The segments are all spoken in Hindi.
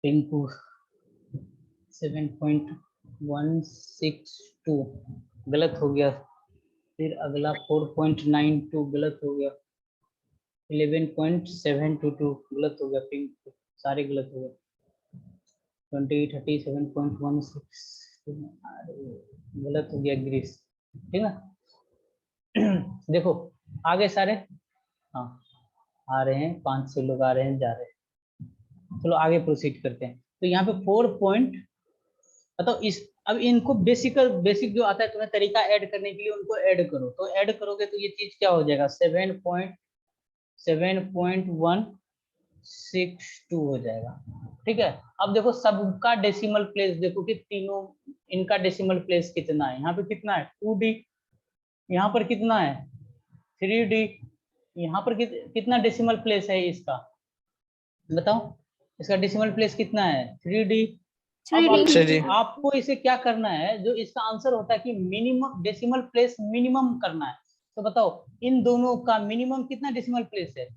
पिंकू 7.162 गलत हो गया। फिर अगला 4.92 गलत हो गया। 11.722 गलत हो गया। पिंकू सारे गलत हो गए। 27.16 गलत हो गया ग्रीस। ठीक है देखो आगे सारे हाँ आ रहे हैं, 5-6 लोग आ रहे हैं, जा रहे हैं। चलो आगे प्रोसीड करते हैं। तो यहाँ पे 4 पॉइंट मतलब इस अब इनको बेसिक जो आता है तुम्हें तरीका ऐड करने के लिए, उनको ऐड करो। तो ऐड करोगे तो ये चीज क्या हो जाएगा, 7.162 हो जाएगा। ठीक है अब देखो सबका डेसिमल प्लेस देखो कि तीनों इनका डेसिमल प्लेस कितना है। यहाँ पे कितना है 2D, यहाँ पर कितना है 3D, यहाँ पर कितना डेसिमल प्लेस है इसका बताओ। इसका डेसिमल प्लेस कितना है 3D। अब आपको इसे क्या करना है, जो इसका आंसर होता है कि मिनिमम डेसिमल प्लेस मिनिमम करना है। तो बताओ इन दोनों का मिनिमम कितना डेसिमल प्लेस है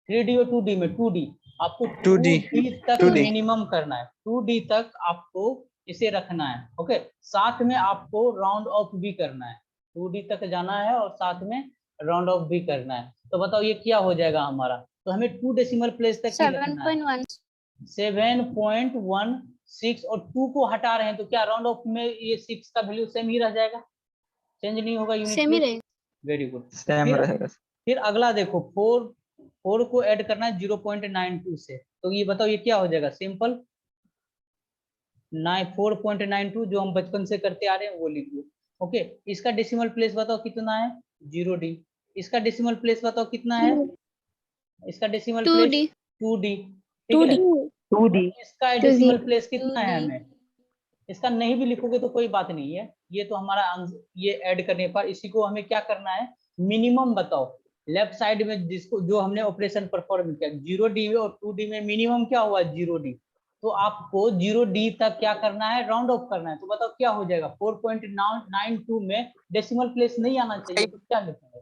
3D और 2D में 2D। आपको 2D तक मिनिमम करना है, 2D तक आपको इसे रखना है। ओके साथ में आपको राउंड ऑफ भी करना है, 2D तक जाना है और साथ में राउंड ऑफ भी करना है। तो बताओ ये क्या हो जाएगा हमारा। तो हमें 2 डेसिमल प्लेस तक ही रखना है। 7.16 और 2 को हटा रहे हैं तो क्या राउंड ऑफ में ये 6 का वैल्यू सेम ही रह जाएगा, चेंज नहीं होगा यूनिट सेम ही रहेगा। वेरी गुड सेम रहेगा। फिर अगला देखो 4 को ऐड करना है 0.92 से। तो ये बताओ ये क्या हो जाएगा सिंपल 4.92 जो हम बचपन से करते आ रहे हैं वो लिख लो। ओके इसका डेसिमल प्लेस बताओ कितना है 0D। इसका डेसिमल प्लेस बताओ कितना है, इसका डेसिमल प्लेस 2D। ठीक है 2D। इसका डेसिमल प्लेस कितना है हमें, इसका नहीं भी लिखोगे तो कोई बात नहीं है, ये तो हमारा ये ऐड करने पर इसी को हमें क्या करना है मिनिमम बताओ। लेफ्ट साइड में जिसको जो हमने ऑपरेशन परफॉर्म किया 0D और 2D में मिनिमम क्या हुआ 0D। तो आपको 0D तक क्या करना है राउंड ऑफ करना है। तो बताओ क्या हो जाएगा 4.92 में डेसिमल प्लेस नहीं आना चाहिए तो क्या लिखेंगे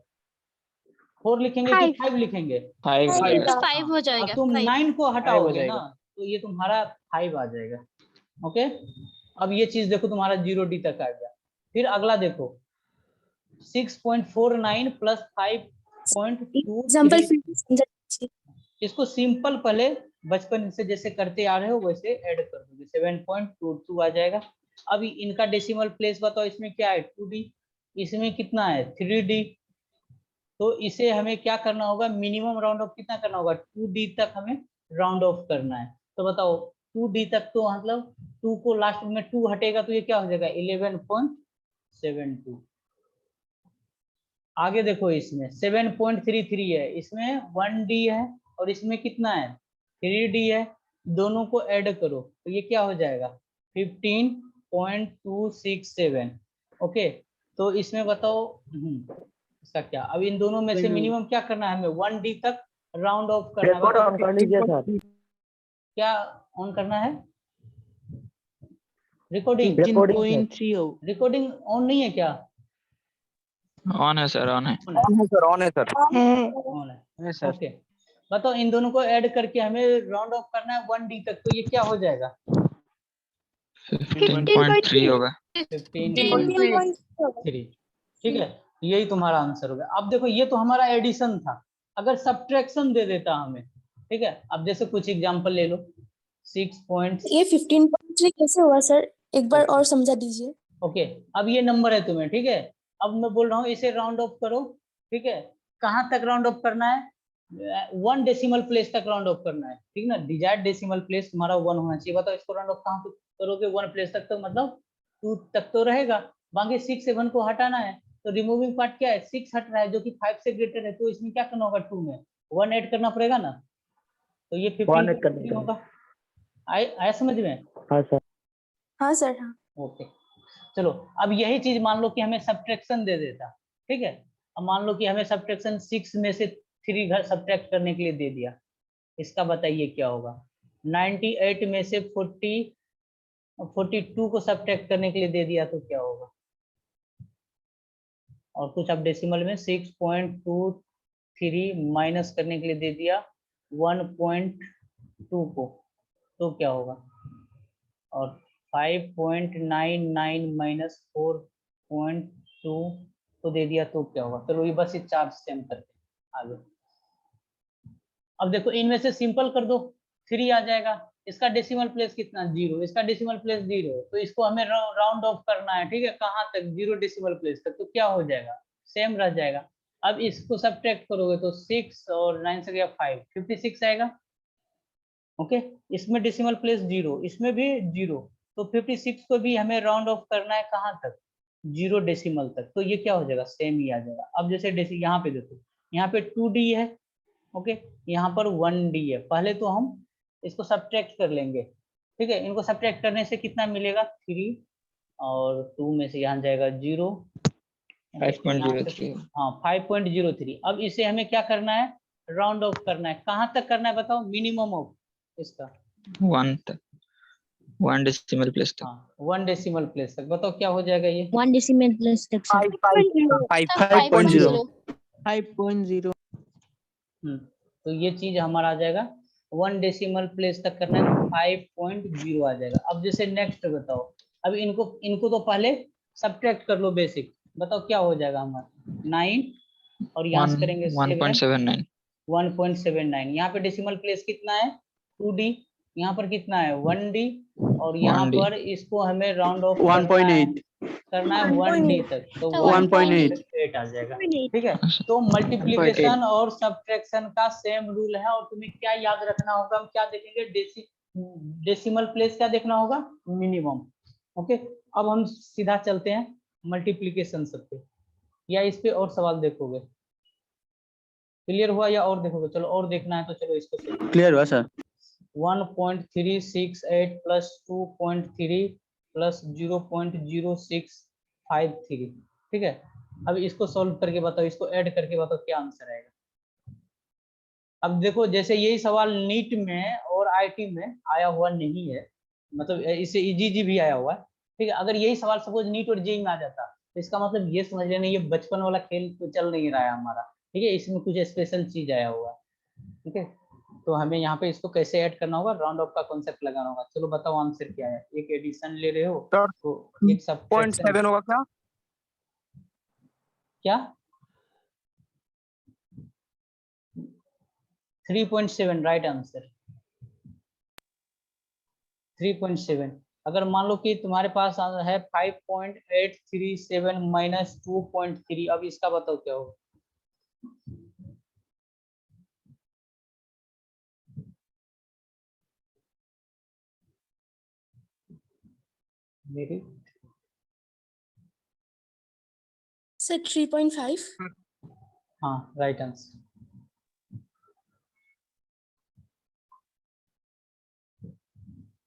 4 लिखेंगे कि 5 लिखेंगे 5 हो जाएगा। अब तुम 9 को हटाओगे ना तो ये तुम्हारा 5 आ जाएगा। ओके अब ये चीज देखो तुम्हारा 0D तक आ गया। फिर अगला देखो 6.49 प्लस 5.23। इसको सिंपल पहले बचपन से जैसे करते आ रहे हो वैसे ऐड कर दोगे 7.22 आ जाएगा। अब इनका डेसिमल प्लेस बताओ, इसमें क्या है 2D, इसमें कितना है 3D। तो इसे हमें क्या करना होगा मिनिमम राउंड ऑफ कितना करना होगा 2D तक हमें राउंड ऑफ करना है। तो बताओ 2D तक तो मतलब 2 को लास्ट में 2 हटेगा तो ये क्या हो जाएगा 11.72। आगे देखो इसमें 7.33 है, इसमें 1D है और इसमें कितना है 3D है। दोनों को ऐड करो तो ये क्या हो जाएगा 15.267। ओके तो इसमें बताओ इसका क्या। अब इन दोनों में से मिनिमम क्या करना है हमें 1D तक राउंड ऑफ करना है। क्या ऑन करना है रिकॉर्डिंग रिकॉर्डिंग ऑन नहीं है क्या ऑन है सर, ऑन है सर। ओके बताओ इन दोनों को ऐड करके हमें राउंड ऑफ करना है 1D तक। तो ये क्या हो जाएगा 15.3 होगा 15.3। ठीक है यही तुम्हारा आंसर होगा। अब देखो ये तो हमारा एडिशन था, अगर सब्ट्रैक्शन दे देता हमें। ठीक है अब जैसे कुछ एग्जांपल ले लो 6. ये 15.3 कैसे हुआ सर, एक बार और समझा दीजिए। ओके अब ये नंबर है तुम्हें, ठीक है अब मैं बोल रहा हूँ इसे राउंड ऑफ करो। ठीक है कहाँ तक राउंड ऑफ करना है 1 डेसिमल प्लेस तक राउंड ऑफ करना है। ठीक ना डिजायर्ड डेसिमल प्लेस तुम्हारा 1 होना चाहिए। बताओ इसको राउंड ऑफ कहाँ करोगे 1 प्लेस तक, तो मतलब 2 तक तो रहेगा, बाकी 6 7 को हटाना है। तो रिमूविंग पार्ट क्या है 6 हट रहा है जो कि 5 से ग्रेटर है। तो इसमें क्या करना होगा 2 में 1 ऐड करना पड़ेगा ना। तो ये 15 होगा। आया समझ में। हाँ सर हाँ। ओके चलो अब यही चीज मान लो कि हमें सब्ट्रैक्शन दे देता। ठीक है अब मान लो कि हमें सब्ट्रैक्शन 6 में से 3 घर सब्ट्रैक्ट करने के लिए दे दिया। इसका बताइए क्या होगा 98 में से 42 को सब्ट्रैक्ट करने के लिए दे दिया तो क्या होगा। और कुछ अब डेसिमल में 6.23 माइनस करने के लिए दे दिया 1.2 को तो क्या होगा और 5.99 माइनस 4.2 तो दे दिया तो क्या होगा। चलो ये बस ये चार्ज सेम करते हैं आगे। अब देखो इनमें से सिंपल कर दो, 3 आ जाएगा। इसका डेसिमल प्लेस कितना, 0, इसका डेसिमल प्लेस 0, तो इसको हमें राउंड ऑफ करना है, ठीक है, कहाँ तक, 0 डेसिमल प्लेस तक, तो क्या हो जाएगा, सेम रह जाएगा। अब इसको सब्ट्रैक्ट करोगे तो 6 और 9 से गया 5, 56 आएगा। ओके, इसमें डेसिमल प्लेस 0, इसमें भी 0, तो 56 को भी हमें राउंड ऑफ करना है कहाँ तक, 0 डेसिमल तक, तो ये क्या हो जाएगा, सेम ही आ जाएगा। अब जैसे यहाँ पे देखो, यहाँ पे 2D है, ओके, यहाँ पर 1D है। पहले तो हम इसको सब्ट्रैक्ट कर लेंगे, ठीक है, इनको सब्ट्रैक्ट करने से कितना मिलेगा, 3 और 2 में से यहाँ जाएगा 0, 5.03। हाँ 5.03। अब इसे हमें क्या करना है, राउंड ऑफ करना है, कहाँ तक करना है बताओ, मिनिमम ऑफ इसका, 1 डेसिमल प्लेस तक। हाँ 1 डेसिमल प्लेस तक, बताओ क्या हो जाएगा ये, 1 decimal place तक सर। 5.0 5.0 तो ये चीज हमारा आ जाएगा 1 डेसिमल प्लेस तक करना है, 5.0 आ जाएगा। अब जैसे नेक्स्ट बताओ, अब इनको इनको तो पहले सब्ट्रैक्ट कर लो बेसिक, बताओ क्या हो जाएगा हमारा, 9 और यहाँ से करेंगे 1.79। 1.79, यहाँ पे डेसिमल प्लेस कितना है, 2D, यहाँ पर कितना है, 1D, और यहाँ 1D। पर इसको हमें राउंड ऑफ 1.8 करना है 1D तक, तो 1.8 1.8 आ जाएगा, ठीक है। तो 1.8 मल्टीप्लिकेशन और सब्ट्रैक्शन का सेम रूल है, और तुम्हें क्या याद रखना होगा, हम क्या देखेंगे, डेसिमल प्लेस क्या देखना होगा, मिनिमम। ओके, अब हम सीधा चलते हैं मल्टीप्लिकेशन सब पे, या इस पे और सवाल देखोगे, क्लियर हुआ या और देखोगे, चलो और देखना है तो चलो इसको चलो। क्लियर हुआ सर। 1.368 प्लस 2.3 प्लस 0.0653, ठीक है। अब इसको सॉल्व करके बताओ, इसको ऐड करके बताओ क्या आंसर आएगा। अब देखो जैसे यही सवाल नीट में और आईटी में आया हुआ नहीं है, मतलब इससे ईजी भी आया हुआ है, ठीक है। अगर यही सवाल सपोज नीट और जेईई में आ जाता तो इसका मतलब ये समझ लेना ये बचपन वाला खेल तो चल नहीं रहा है हमारा, ठीक है, इसमें कुछ स्पेशल चीज आया हुआ है, ठीक है। तो हमें यहाँ पे इसको कैसे ऐड करना होगा, राउंड ऑफ का कॉन्सेप्ट लगाना होगा। चलो बताओ आंसर क्या है, एक एडिशन ले रहे हो सर तो एक सब्ट्रैक्शन, 0.7 होगा क्या? क्या 3.7 राइट आंसर, 3.7। अगर मान लो कि तुम्हारे पास है 5.837 माइनस 2.3, अब इसका बताओ क्या होगा, मेरी सर 3.5 हाँ राइट आंसर।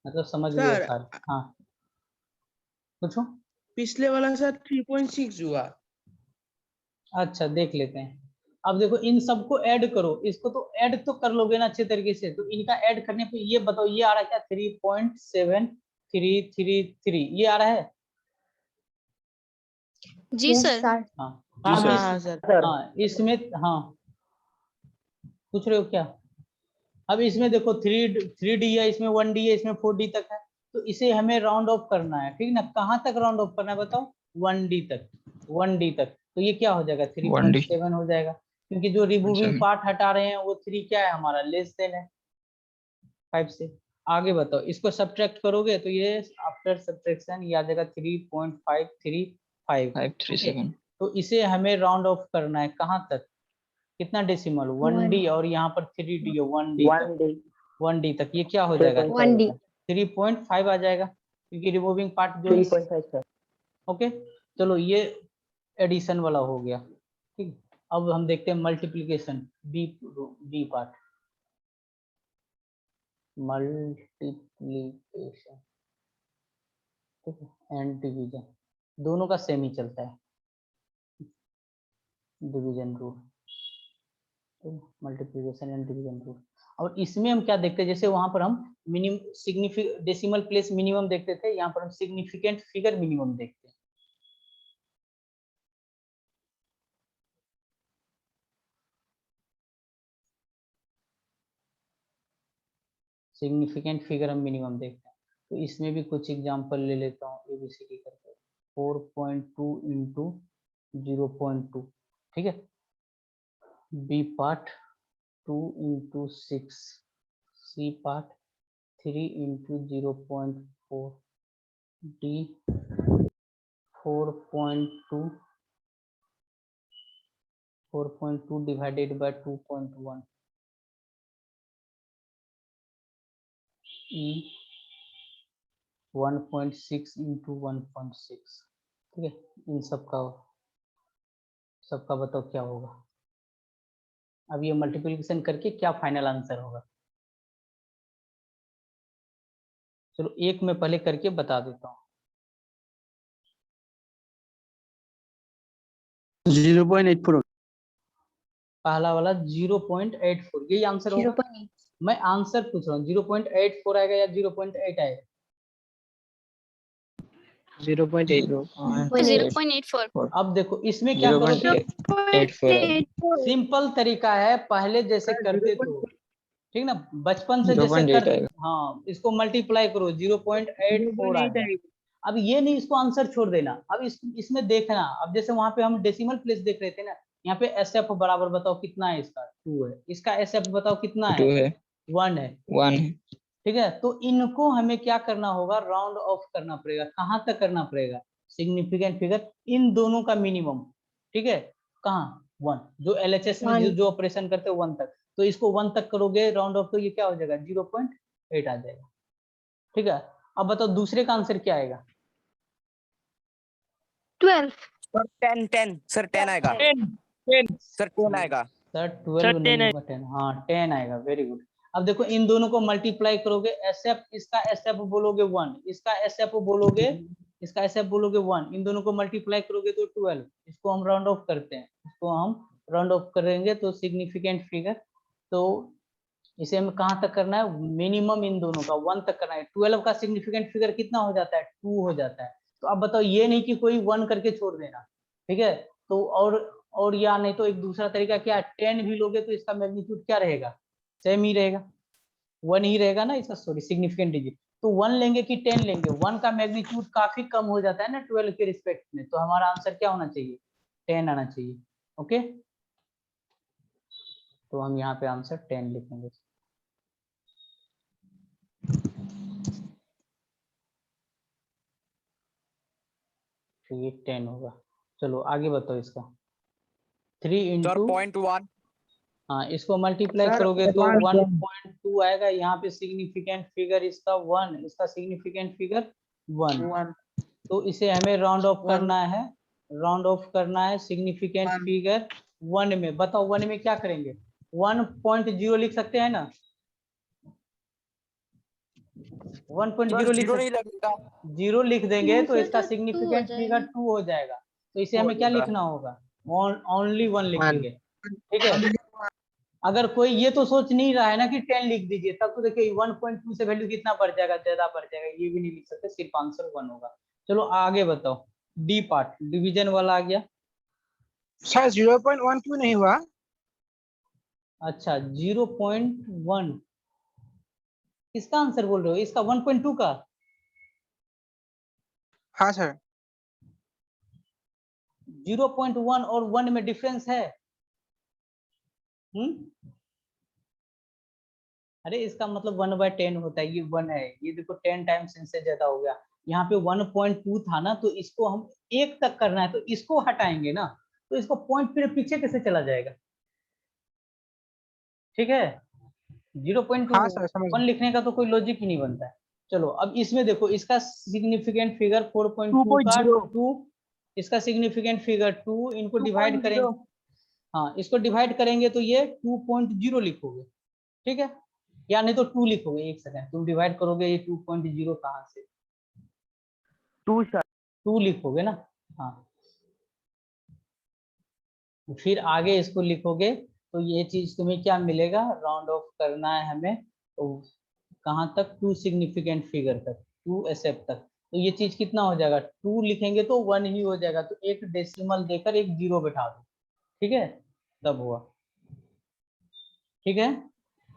मतलब समझ गए सर सारे, हाँ पूछो। पिछले वाला सर 3.6 हुआ। अच्छा देख लेते हैं। अब देखो इन सबको ऐड करो, इसको तो ऐड तो कर लोगे ना अच्छे तरीके से, तो इनका ऐड करने पे ये बताओ ये आ रहा है क्या, 3.7333 ये आ रहा है, जी सर। हाँ। जी अब सर। हाँ सर। हाँ इसमें, हाँ पूछ रहे हो क्या, अब इसमें देखो 3D है, इसमें 1D है, इसमें 4D तक है, तो इसे हमें राउंड ऑफ करना है, ठीक ना, कहाँ तक राउंड ऑफ करना है बताओ, 1D तक, 1D तक, तो ये क्या हो जाएगा, 1D। 3.7 हो जाएगा, क्योंकि जो रिमूविंग 7। पार्ट हटा रहे हैं वो 3 क्या है हमारा, लेस देन है 5 से। आगे बताओ, इसको सब्ट्रैक्ट करोगे तो ये आफ्टर सब्ट्रैक्शन ये आ जाएगा 3.535, ओके। 537। तो इसे हमें राउंड ऑफ करना है कहाँ तक, कितना डेसिमल, 1D, और यहाँ पर 3D है, 1D तक, 1D तक, ये क्या हो जाएगा, 1D 3.5 आ जाएगा, क्योंकि रिमूविंग पार्ट जो है, ओके। चलो ये एडिशन वाला हो गया, ठीक। अब हम देखते हैं multiplication, B B part, multiplication, ठीक है, एंड डिवीजन, दोनों का सेम ही चलता है, division rule, multiplication and division rule. और इसमें हम क्या देखते हैं, जैसे वहां पर हम minimum significant decimal place minimum देखते थे, यहाँ पर हम सिग्निफिकेंट फिगर मिनिमम देखते हैं। सिग्निफिकेंट फिगर हम मिनिमम देखते हैं, तो इसमें भी कुछ एग्जांपल ले लेता हूँ ABCD करके। 4.2 इंटू 0.2, ठीक है। B part 2 into 6, C part 3 into 0.4, D 4.2 divided by 2.1, E 1.6 into 1.6, ठीक है। इन सबका बताओ क्या होगा। अब ये मल्टीप्लिकेशन करके क्या फाइनल आंसर होगा। चलो एक मैं पहले करके बता देता हूँ। 0.84 पहला वाला 0.84, यही आंसर होगा। 0.8 मैं आंसर पूछ रहा हूँ 0.84 आएगा या 0.8 आएगा। 0.8 0.84 अब देखो इसमें क्या करो, 0.84 सिंपल तरीका है, पहले जैसे करते तो, ठीक ना, बचपन से जैसे 0.8 कर, आएगा। हाँ इसको मल्टीप्लाई करो 0.84 आ जाए। अब ये नहीं इसको आंसर छोड़ देना, अब इसमें देखना। अब जैसे वहां पे हम डेसिमल प्लेस देख रहे थे ना, यहाँ पे SF बराबर बताओ कितना है, इसका 2 है, इसका SF बताओ कितना है, 2 है, 1 है, 1 है। ठीक है। तो इनको हमें क्या करना होगा, राउंड ऑफ करना पड़ेगा। कहाँ तक करना पड़ेगा, सिग्निफिकेंट फिगर इन दोनों का मिनिमम, ठीक है। कहाँ 1, जो LHS में जो ऑपरेशन करते हैं 1 तक, तो इसको 1 तक करोगे राउंड ऑफ, तो ये क्या हो जाएगा 0.8 आ जाएगा, ठीक है। अब बताओ दूसरे का आंसर क्या आएगा। 12 सर 10 सर 10 आएगा 10 सर 10 आएगा सर 12 नहीं होगा, 10, हाँ 10 आएगा, वेरी गुड। अब देखो इन दोनों को मल्टीप्लाई करोगे, SF इसका SF बोलोगे 1, इसका SF बोलोगे, इसका SF बोलोगे 1, इन दोनों को मल्टीप्लाई करोगे तो 12। इसको हम राउंड ऑफ करते हैं, इसको हम राउंड ऑफ करेंगे तो सिग्निफिकेंट फिगर, तो इसे हमें कहाँ तक करना है, मिनिमम इन दोनों का 1 तक करना है। 12 का सिग्निफिकेंट फिगर कितना हो जाता है, 2 हो जाता है। तो अब बताओ ये नहीं कि कोई 1 करके छोड़ देना, ठीक है। तो और या नहीं तो एक दूसरा तरीका क्या है, 10 भी लोगे तो इसका मैग्नीट्यूड क्या रहेगा, सेम ही रहेगा, 1 ही रहेगा ना इसका, सॉरी सिग्निफिकेंट डिजिट। तो 1 लेंगे कि 10 लेंगे, 1 का मैग्नीट्यूड काफी कम हो जाता है ना 12 के रिस्पेक्ट में, तो हमारा आंसर क्या होना चाहिए, 10 आना चाहिए। ओके, तो हम यहाँ पे आंसर 10 लिखेंगे। तो ये 10 होगा। चलो आगे बताओ इसका 3 सर इंटू, 0.1 हाँ इसको मल्टीप्लाई करोगे तो 1.2 आएगा। यहाँ पे सिग्निफिकेंट फिगर इसका 1, इसका सिग्निफिकेंट फिगर 1, तो इसे हमें राउंड ऑफ करना है, राउंड ऑफ करना है सिग्निफिकेंट फिगर 1 में। बताओ 1 में क्या करेंगे, 1.0 लिख सकते हैं ना, 1.0 लिख जीरो नहीं सकते, लगेगा 0 लिख देंगे तो फिर इसका तो 2 हो सिग्निफिकेंट फिगर जाएगा। 2 हो जाएगा। तो इसे हो हमें क्या जाएगा। लिखना होगा, ओनली 1 लिखेंगे, ठीक है। अगर कोई ये तो सोच नहीं रहा है ना कि 10 लिख दीजिए, तब तो देखिए 1.2 से वैल्यू कितना बढ़ जाएगा, ज्यादा बढ़ जाएगा, ये भी नहीं लिख सकते, सिर्फ आंसर 1 होगा। चलो आगे बताओ, डी पार्ट डिवीजन वाला आ गया। सर 0.1 क्यों नहीं हुआ। अच्छा 0.1 किसका आंसर बोल रहे हो, इसका 1.2 का। हाँ सर 0.1 और 1 में डिफरेंस है। अरे इसका मतलब 1/10 होता है, ये 1 है, ये देखो 10 टाइम्स इनसे ज्यादा हो गया। यहाँ पे 1.2 था ना, तो इसको हम 1 तक करना है, तो इसको हटाएंगे ना, तो इसको पॉइंट फिर पीछे कैसे चला जाएगा, ठीक है। हाँ सर समझ 0.1 लिखने का तो कोई लॉजिक ही नहीं बनता है। चलो अब इसमें देखो, इसका सिग्निफिकेंट फिगर 4.2 का 2, इसका सिग्निफिकेंट फिगर 2, इनको डिवाइड करेंगे, हाँ इसको डिवाइड करेंगे तो ये 2.0 लिखोगे, ठीक है, या नहीं तो 2 लिखोगे। एक सेकंड, तुम डिवाइड करोगे ये 2.0 कहाँ से, 2 लिखोगे ना, हाँ फिर आगे इसको लिखोगे, तो ये चीज तुम्हें क्या मिलेगा, राउंड ऑफ करना है हमें, तो कहाँ तक, 2 सिग्निफिकेंट फिगर तक, 2 SF तक। तो ये चीज कितना हो जाएगा, 2 लिखेंगे तो 1 ही हो जाएगा, तो एक डेसिमल देकर एक 0 बैठा दो, ठीक है, तब हुआ, ठीक है।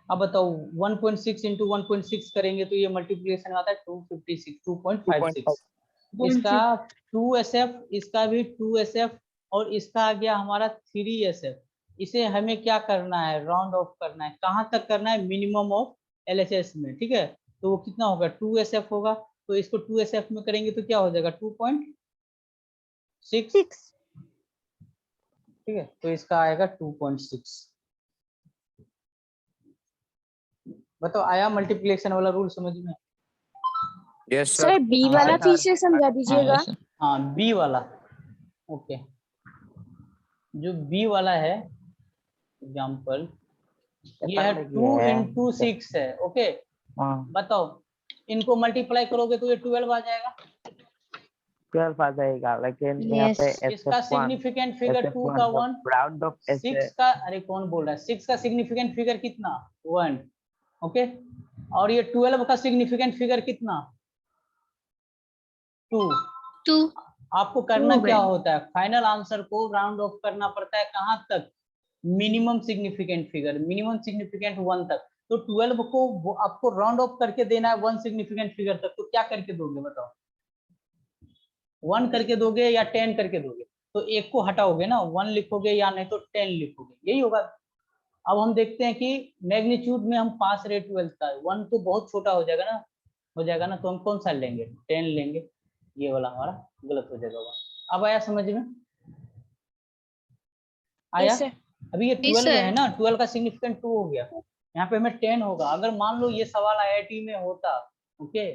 अब बताओ 1.6 इंटू 1.6 करेंगे तो ये मल्टीप्लिकेशन आता है 256 2.56। इसका 2SF, इसका भी 2SF, और इसका आ गया हमारा 3SF। इसे हमें क्या करना है, राउंड ऑफ करना है। कहाँ तक करना है, मिनिमम ऑफ LHS में, ठीक है। तो वो कितना होगा, 2SF होगा। तो इसको 2SF में करेंगे तो क्या हो जाएगा, 2.6, ठीक है। तो इसका आएगा 2.6। बताओ आया मल्टीप्लिकेशन वाला रूल समझ में? यस सर बी वाला फिर से समझा दीजिएगा। हाँ बी वाला, ओके। जो बी वाला है एग्जाम्पल, ये है 2 इंटू 6 है, ओके। बताओ इनको मल्टीप्लाई करोगे तो ये 12 आ जाएगा। 12 आ जाएगा, लेकिन यहाँ पे इसका सिग्निफिकेंट फिगर 2 का 1, राउंड ऑफ 6 का, अरे कौन बोल रहा है, 6 का सिग्निफिकेंट फिगर कितना, 1, ओके। और ये 12 का सिग्निफिकेंट फिगर कितना, 2। आपको करना क्या होता है, फाइनल आंसर को राउंड ऑफ करना पड़ता है कहाँ तक, minimum significant figure, minimum significant 1 तक। तो 12 को वो आपको राउंड ऑफ करके देना है 1 सिग्निफिकेंट फिगर तक। तो क्या करके दोगे बताओ, 1 करके दोगे या 10 करके दोगे? तो एक को हटाओगे ना, 1 लिखोगे या नहीं तो 10 लिखोगे, यही होगा। अब हम देखते हैं कि मैग्नीट्यूड में हम पास रहे 12 का, 1 तो बहुत छोटा हो जाएगा ना, तो हम कौन सा लेंगे, 10 लेंगे। ये वाला हमारा गलत हो जाएगा। अब आया समझ में, आया? अभी ये 12 है ना, 12 का सिग्निफिकेंट 2 हो गया, यहाँ पे हमें 10 होगा। अगर मान लो ये सवाल IIT में होता, ओके,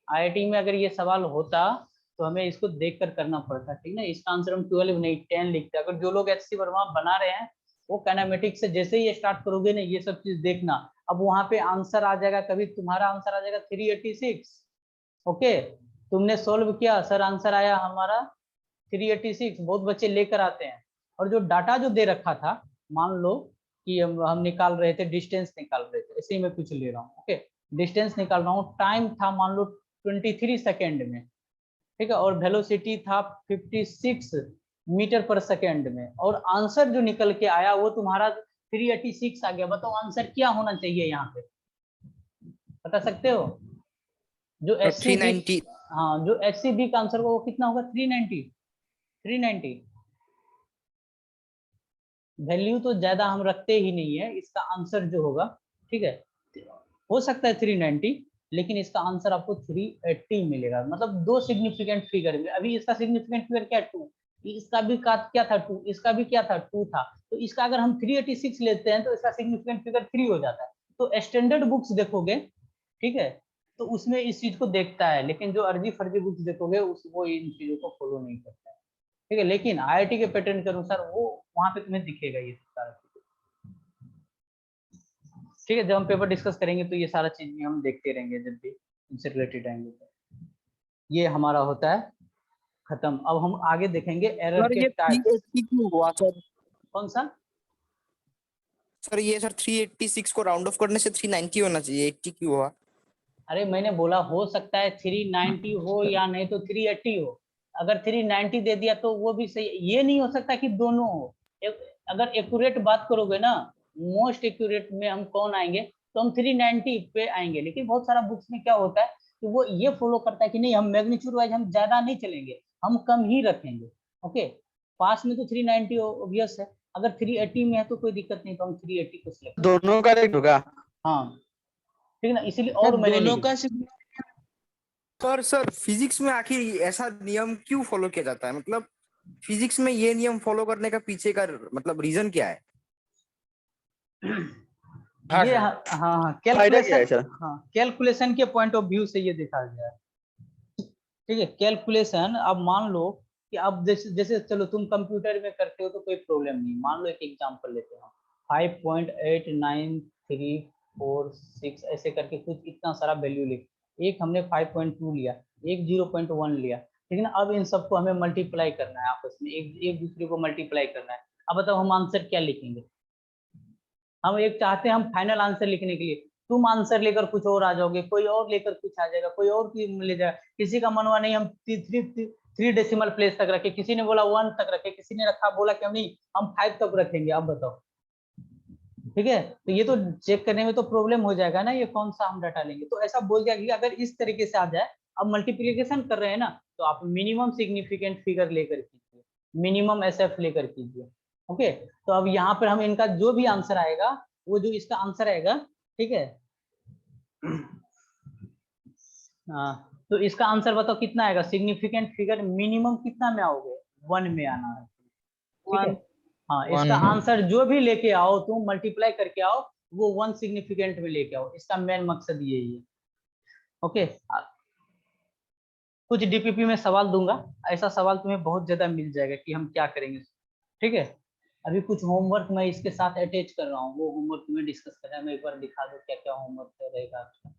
IIT में अगर ये सवाल होता तो हमें इसको देखकर करना पड़ता, ठीक ना। इसका आंसर हम 12 नहीं 10 लिखते। अगर जो लोग HC वर्मा बना रहे हैं वो काइनेमेटिक्स से जैसे ही स्टार्ट करोगे ना, ये सब चीज देखना, अब वहां पे आंसर आ जाएगा, कभी तुम्हारा आंसर आ जाएगा 386, ओके। तुमने सोल्व किया, सर आंसर आया हमारा 386, बहुत बच्चे लेकर आते हैं। और जो डाटा जो दे रखा था, मान लो कि हम निकाल रहे थे, डिस्टेंस निकाल रहे थे, इसी में कुछ ले रहा हूँ, ओके, डिस्टेंस निकाल रहा हूँ, टाइम था मान लो 23 सेकेंड में, ठीक है, और वेलोसिटी था 56 मीटर पर सेकेंड में, और आंसर जो निकल के आया वो तुम्हारा 386 आ गया। बताओ आंसर क्या होना चाहिए यहाँ पे, बता सकते हो? जो SC, 390। हाँ, जो HCB का आंसर होगा वो कितना होगा, 390। वैल्यू तो ज्यादा हम रखते ही नहीं है, इसका आंसर जो होगा, ठीक है, हो सकता है 390, लेकिन इसका आंसर आपको 380 मिलेगा। मतलब 2 सिग्निफिकेंट फिगर में, अभी इसका सिग्निफिकेंट फिगर क्या है, 2, इसका भी क्या था 2, इसका भी क्या था 2 था। तो इसका अगर हम 386 लेते हैं तो इसका सिग्निफिकेंट फिगर 3 हो जाता है। तो स्टैंडर्ड बुक्स देखोगे, ठीक है, तो उसमें इस चीज को देखता है, लेकिन जो अर्जी फर्जी बुक्स देखोगे वो इन चीजों को फॉलो नहीं करता है, ठीक है। लेकिन IIT के पैटर्न के अनुसार वो वहां पे तुम्हें दिखेगा ये सारा चीज, ठीक है। जब हम पेपर डिस्कस करेंगे तो ये सारा चीज भी हम देखते रहेंगे जब भी इनसे रिलेटेड आएंगे। ये हमारा होता है खत्म। अब हम आगे देखेंगे एरर सर के ये टाइप। 380 क्यों हुआ सर? कौन सा सर ये सर 386 को राउंड ऑफ करने से 390 होना चाहिए, 80 क्यों हुआ? अरे मैंने बोला हो सकता है 390 हो या नहीं तो 380 हो। अगर 390 दे दिया तो वो भी सही, ये नहीं हो सकता कि दोनों हो। अगर एक्यूरेट बात करोगे ना, मोस्ट एक्यूरेट में हम कौन आएंगे, तो हम 390 पे आएंगे। लेकिन बहुत सारा बुक्स में क्या होता है कि वो ये फॉलो करता है कि नहीं, हम मैग्नीट्यूड वाइज हम ज्यादा नहीं चलेंगे, हम कम ही रखेंगे, ओके। पास में तो 390 ऑब्वियस है, अगर 380 में है तो कोई दिक्कत नहीं, तो हम 380 को सिलेक्ट, दोनों करेक्ट होगा। हाँ, ठीक है ना, इसीलिए। और मैंने दोनों लिख का सर फिजिक्स में आखिर ऐसा नियम क्यों फॉलो किया जाता है? मतलब फिजिक्स में ये नियम फॉलो करने का पीछे का मतलब रीजन क्या है? ये हाँ हाँ फायदा क्या है कैलकुलेशन, सर? हाँ कैलकुलेशन के पॉइंट ऑफ व्यू से ये देखा गया है, ठीक है। कैलकुलेशन, अब मान लो कि अब जैसे जैसे चलो तुम कंप्यूटर में करते हो तो कोई प्रॉब्लम नहीं। मान लो एक एग्जांपल लेते हैं, 5.8934 ऐसे करके कुछ इतना सारा वैल्यू लिख, एक हमने 5.2 लिया, एक 0.1 लिया, ठीक है ना। अब इन सबको हमें मल्टीप्लाई करना है आपस में, एक दूसरे को मल्टीप्लाई करना है। अब बताओ हम आंसर क्या लिखेंगे? हम एक चाहते हैं हम फाइनल आंसर लिखने के लिए, तुम आंसर लेकर कुछ और आ जाओगे, कोई और लेकर कुछ आ जाएगा, कोई और ले जाएगा, किसी का मनवा नहीं हम 3 डेसिमल प्लेस तक रखे, किसी ने बोला 1 तक रखे, किसी ने रखा बोला कि हम नहीं हम 5 तक रखेंगे। अब बताओ ठीक है, तो ये तो चेक करने में तो प्रॉब्लम हो जाएगा ना, ये कौन सा हम डाटा लेंगे। तो ऐसा बोल दिया कि अगर इस तरीके से आ जाए, अब मल्टीप्लिकेशन कर रहे हैं ना, तो आप मिनिमम सिग्निफिकेंट फिगर लेकर कीजिए, मिनिमम एसएफ लेकर कीजिए। ओके, तो अब यहाँ पर हम इनका जो भी आंसर आएगा, वो जो इसका आंसर आएगा, ठीक है, हाँ, तो इसका आंसर बताओ कितना आएगा। सिग्निफिकेंट फिगर मिनिमम कितना में आओगे, 1 में आना है, ठीक है। हाँ, इसका आंसर जो भी लेके आओ तुम, मल्टीप्लाई करके आओ, वो 1 सिग्निफिकेंट में लेके आओ, इसका मेन मकसद यही है। ओके, कुछ डीपीपी में सवाल दूंगा, ऐसा सवाल तुम्हें बहुत ज्यादा मिल जाएगा कि हम क्या करेंगे, ठीक है। अभी कुछ होमवर्क मैं इसके साथ अटैच कर रहा हूँ, वो होमवर्क तुम्हें डिस्कस करना है। मैं एक बार दिखा दूं क्या क्या होमवर्क रहेगा आपका।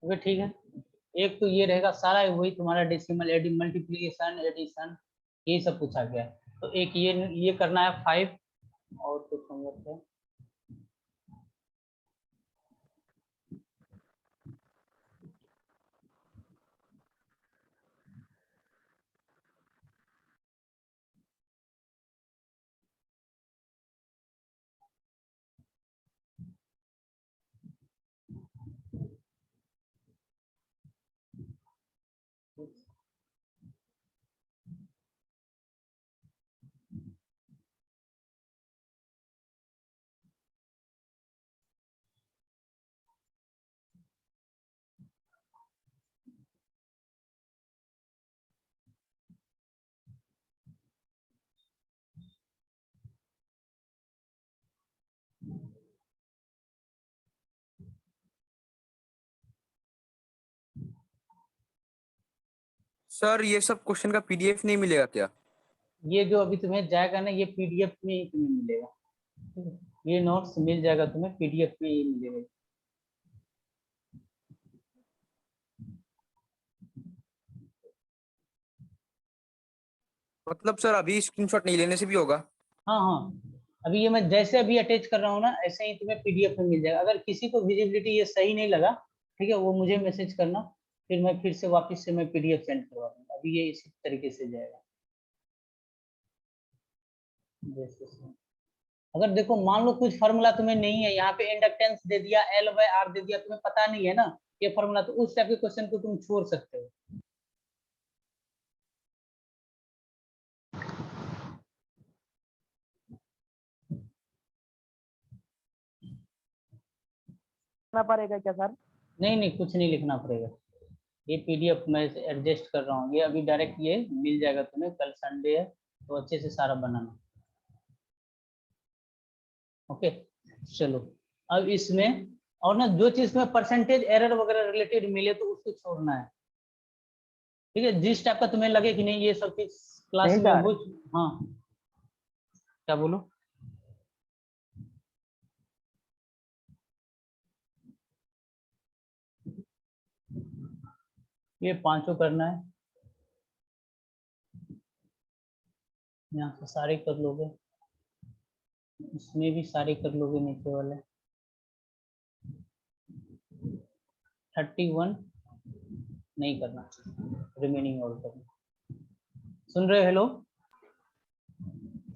ओके, ठीक है। एक तो ये रहेगा सारा वही तुम्हारा डेसिमल मल्टीप्लिकेशन एडिशन ये सब पूछा गया। तो एक ये करना है 5, और कुछ होमवर्क है। सर ये सब क्वेश्चन का पीडीएफ नहीं मिलेगा क्या? ये जो अभी तुम्हें जाएगा ना, ये पीडीएफ में ही तुम्हें मिलेगा, ठीक है? ये नोट्स मिल जाएगा तुम्हें पीडीएफ में ही मिलेगा। मतलब सर अभी स्क्रीनशॉट नहीं लेने से भी होगा? हाँ हाँ, अभी ये मैं जैसे अभी अटैच कर रहा हूँ ना, ऐसे ही तुम्हें पीडीएफ में मिल जाएगा। अगर किसी को विजिबिलिटी ये सही नहीं लगा, ठीक है, वो मुझे मैसेज करना, फिर मैं फिर से वापस से मैं पीडीएफ सेंड करवा दूंगा। अभी ये इसी तरीके से जाएगा। जैसे अगर देखो मान लो कुछ फार्मूला तुम्हें नहीं है, यहाँ पे इंडक्टेंस दे दिया, L/R दे दिया, तुम्हें पता नहीं है ना ये फार्मूला, तो उस टाइप के क्वेश्चन को तुम छोड़ सकते हो। करना पड़ेगा क्या सर? नहीं नहीं, कुछ नहीं लिखना पड़ेगा। ये पीडीएफ मैं एडजस्ट कर रहा हूँ, ये अभी डायरेक्ट ये मिल जाएगा तुम्हें। कल संडे है तो अच्छे से सारा बनाना। ओके, चलो अब इसमें और ना जो चीज में परसेंटेज एरर वगैरह रिलेटेड मिले तो उसको छोड़ना है, ठीक है। जिस टाइप का तुम्हें लगे कि नहीं ये सब चीज क्लास नहीं में सर। हो, हाँ क्या बोलो। ये पांचों करना है, यहाँ से सारे कर लोगे, इसमें भी सारे कर लोगे, नीचे वाले 31 नहीं करना, रिमेनिंग और करना। सुन रहे हो? हेलो,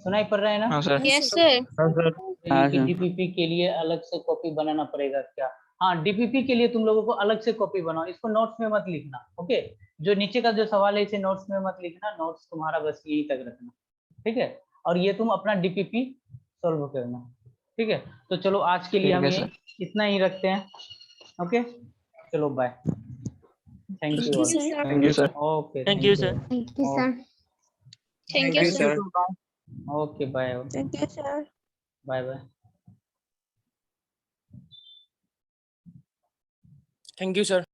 सुनाई पड़ रहा है ना? हाँ सर। Yes sir. हाँ सर। डीपीपी के लिए अलग से कॉपी बनाना पड़ेगा क्या? हाँ, डीपीपी के लिए तुम लोगों को अलग से कॉपी बनाओ, इसको नोट्स में मत लिखना। ओके, जो नीचे का जो सवाल है इसे नोट्स में मत लिखना, नोट्स तुम्हारा बस यही तक रखना, ठीक है। और ये तुम अपना डीपीपी सॉल्व करना, ठीक है। तो चलो आज के लिए हम ये इतना ही रखते हैं। ओके, चलो bye, thank you. Thank you sir. Okay, Thank you, sir. Thank you sir. Thank you sir. Okay bye, thank you sir. Bye bye. Thank you, sir.